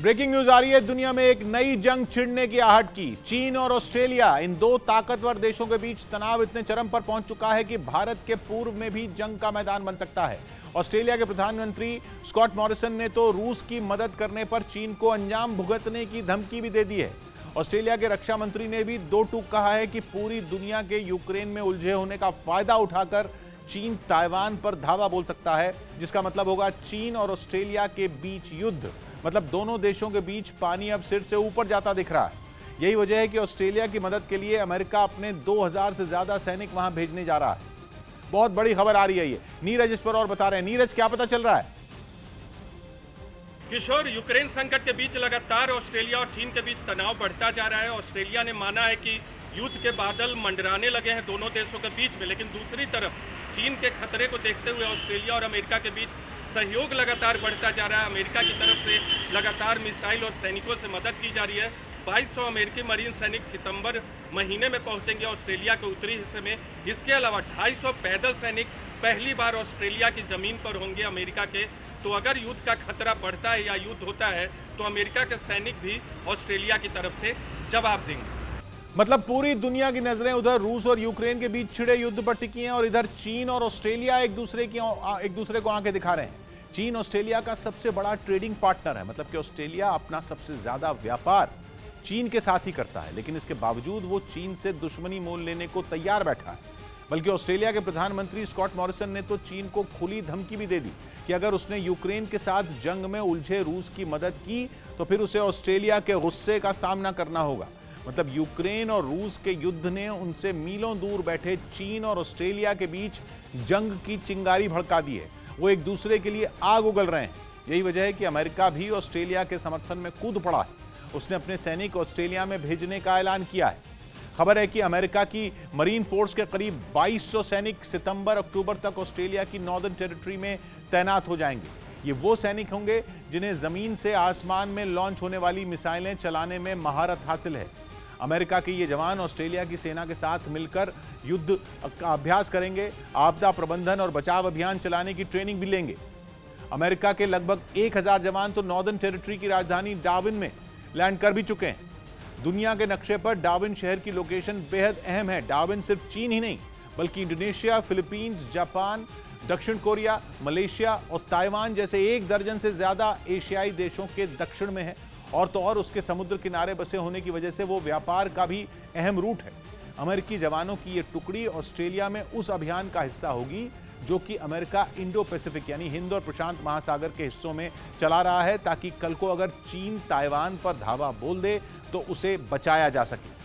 Breaking news आ रही है। दुनिया में एक नई जंग छिड़ने की आहट की। चीन और ऑस्ट्रेलिया, इन दो ताकतवर देशों के बीच तनाव इतने चरम पर पहुंच चुका है कि भारत के पूर्व में भी जंग का मैदान बन सकता है। ऑस्ट्रेलिया के प्रधानमंत्री स्कॉट मॉरिसन ने तो रूस की मदद करने पर चीन को अंजाम भुगतने की धमकी भी दे दी है। ऑस्ट्रेलिया के रक्षा मंत्री ने भी दो टूक कहा है कि पूरी दुनिया के यूक्रेन में उलझे होने का फायदा उठाकर चीन ताइवान पर धावा बोल सकता है, जिसका मतलब होगा चीन और ऑस्ट्रेलिया के बीच युद्ध। मतलब दोनों देशों के बीच पानी अब सिर से ऊपर जाता दिख रहा है। यही वजह है कि ऑस्ट्रेलिया की मदद के लिए अमेरिका अपने 2000 से ज्यादा सैनिक वहां भेजने जा रहा है। बहुत बड़ी खबर आ रही है ये। नीरज इस पर और बता रहे हैं। नीरज, क्या पता चल रहा है? किशोर, यूक्रेन संकट के बीच लगातार ऑस्ट्रेलिया और चीन के बीच तनाव बढ़ता जा रहा है। ऑस्ट्रेलिया ने माना है कि युद्ध के बादल मंडराने लगे हैं दोनों देशों के बीच में, लेकिन दूसरी तरफ चीन के खतरे को देखते हुए ऑस्ट्रेलिया और अमेरिका के बीच सहयोग लगातार बढ़ता जा रहा है। अमेरिका की तरफ से लगातार मिसाइल और सैनिकों से मदद की जा रही है। 2200 अमेरिकी मरीन सैनिक सितंबर महीने में पहुंचेंगे ऑस्ट्रेलिया के उत्तरी हिस्से में। इसके अलावा 250 पैदल सैनिक पहली बार ऑस्ट्रेलिया की जमीन पर होंगे अमेरिका के। तो अगर युद्ध का खतरा बढ़ता है या युद्ध होता है तो अमेरिका के सैनिक भी ऑस्ट्रेलिया की तरफ से जवाब देंगे। मतलब पूरी दुनिया की नजरें उधर रूस और यूक्रेन के बीच छिड़े युद्ध पर टिकी हैं और इधर चीन और ऑस्ट्रेलिया एक दूसरे को आंखें दिखा रहे हैं। चीन ऑस्ट्रेलिया का सबसे बड़ा ट्रेडिंग पार्टनर है। मतलब कि ऑस्ट्रेलिया अपना सबसे ज्यादा व्यापार चीन के साथ ही करता है, लेकिन इसके बावजूद वो चीन से दुश्मनी मोल लेने को तैयार बैठा है। बल्कि ऑस्ट्रेलिया के प्रधानमंत्री स्कॉट मॉरिसन ने तो चीन को खुली धमकी भी दे दी कि अगर उसने यूक्रेन के साथ जंग में उलझे रूस की मदद की तो फिर उसे ऑस्ट्रेलिया के गुस्से का सामना करना होगा। मतलब यूक्रेन और रूस के युद्ध ने उनसे मीलों दूर बैठे चीन और ऑस्ट्रेलिया के बीच जंग की चिंगारी भड़का दी है। वो एक दूसरे के लिए आग उगल रहे हैं। यही वजह है कि अमेरिका भी ऑस्ट्रेलिया के समर्थन में कूद पड़ा है। उसने अपने सैनिक ऑस्ट्रेलिया में भेजने का ऐलान किया है। खबर है कि अमेरिका की मरीन फोर्स के करीब 2200 सैनिक सितंबर-अक्टूबर तक ऑस्ट्रेलिया की नॉर्दर्न टेरिटरी में तैनात हो जाएंगे। ये वो सैनिक होंगे जिन्हें जमीन से आसमान में लॉन्च होने वाली मिसाइलें चलाने में महारत हासिल है। अमेरिका के ये जवान ऑस्ट्रेलिया की सेना के साथ मिलकर युद्ध का अभ्यास करेंगे, आपदा प्रबंधन और बचाव अभियान चलाने की ट्रेनिंग भी लेंगे। अमेरिका के लगभग 1000 जवान तो नॉर्दर्न टेरिटरी की राजधानी डार्विन में लैंड कर भी चुके हैं। दुनिया के नक्शे पर डार्विन शहर की लोकेशन बेहद अहम है। डार्विन सिर्फ चीन ही नहीं बल्कि इंडोनेशिया, फिलीपींस, जापान, दक्षिण कोरिया, मलेशिया और ताइवान जैसे 1 दर्जन से ज्यादा एशियाई देशों के दक्षिण में है। और तो और उसके समुद्र किनारे बसे होने की वजह से वो व्यापार का भी अहम रूट है। अमेरिकी जवानों की ये टुकड़ी ऑस्ट्रेलिया में उस अभियान का हिस्सा होगी जो कि अमेरिका इंडो पैसिफिक यानी हिंद और प्रशांत महासागर के हिस्सों में चला रहा है, ताकि कल को अगर चीन ताइवान पर धावा बोल दे तो उसे बचाया जा सके।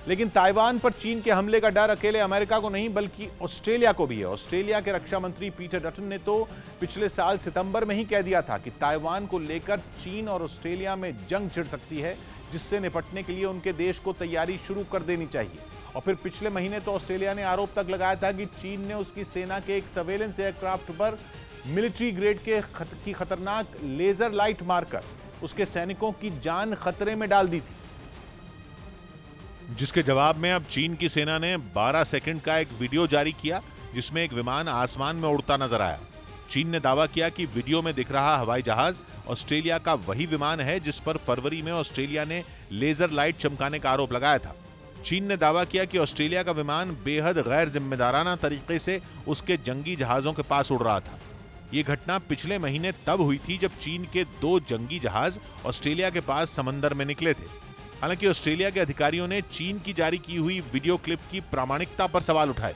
लेकिन ताइवान पर चीन के हमले का डर अकेले अमेरिका को नहीं बल्कि ऑस्ट्रेलिया को भी है। ऑस्ट्रेलिया के रक्षा मंत्री पीटर डटन ने तो पिछले साल सितंबर में ही कह दिया था कि ताइवान को लेकर चीन और ऑस्ट्रेलिया में जंग छिड़ सकती है, जिससे निपटने के लिए उनके देश को तैयारी शुरू कर देनी चाहिए। और फिर पिछले महीने तो ऑस्ट्रेलिया ने आरोप तक लगाया था कि चीन ने उसकी सेना के एक सर्वेलेंस एयरक्राफ्ट पर मिलिट्री ग्रेड की खतरनाक लेजर लाइट मारकर उसके सैनिकों की जान खतरे में डाल दी थी, जिसके जवाब में अब चीन की सेना ने 12 सेकंड का एक वीडियो जारी किया जिसमें एक विमान आसमान में उड़ता नजर आया। चीन ने दावा किया कि वीडियो में दिख रहा हवाई जहाज ऑस्ट्रेलिया का वही विमान है जिस पर फरवरी में ऑस्ट्रेलिया ने लेजर लाइट चमकाने का आरोप लगाया था। चीन ने दावा किया कि ऑस्ट्रेलिया का विमान बेहद गैर जिम्मेदाराना तरीके से उसके जंगी जहाजों के पास उड़ रहा था। ये घटना पिछले महीने तब हुई थी जब चीन के 2 जंगी जहाज ऑस्ट्रेलिया के पास समंदर में निकले थे। हालांकि ऑस्ट्रेलिया के अधिकारियों ने चीन की जारी की हुई वीडियो क्लिप की प्रामाणिकता पर सवाल उठाए।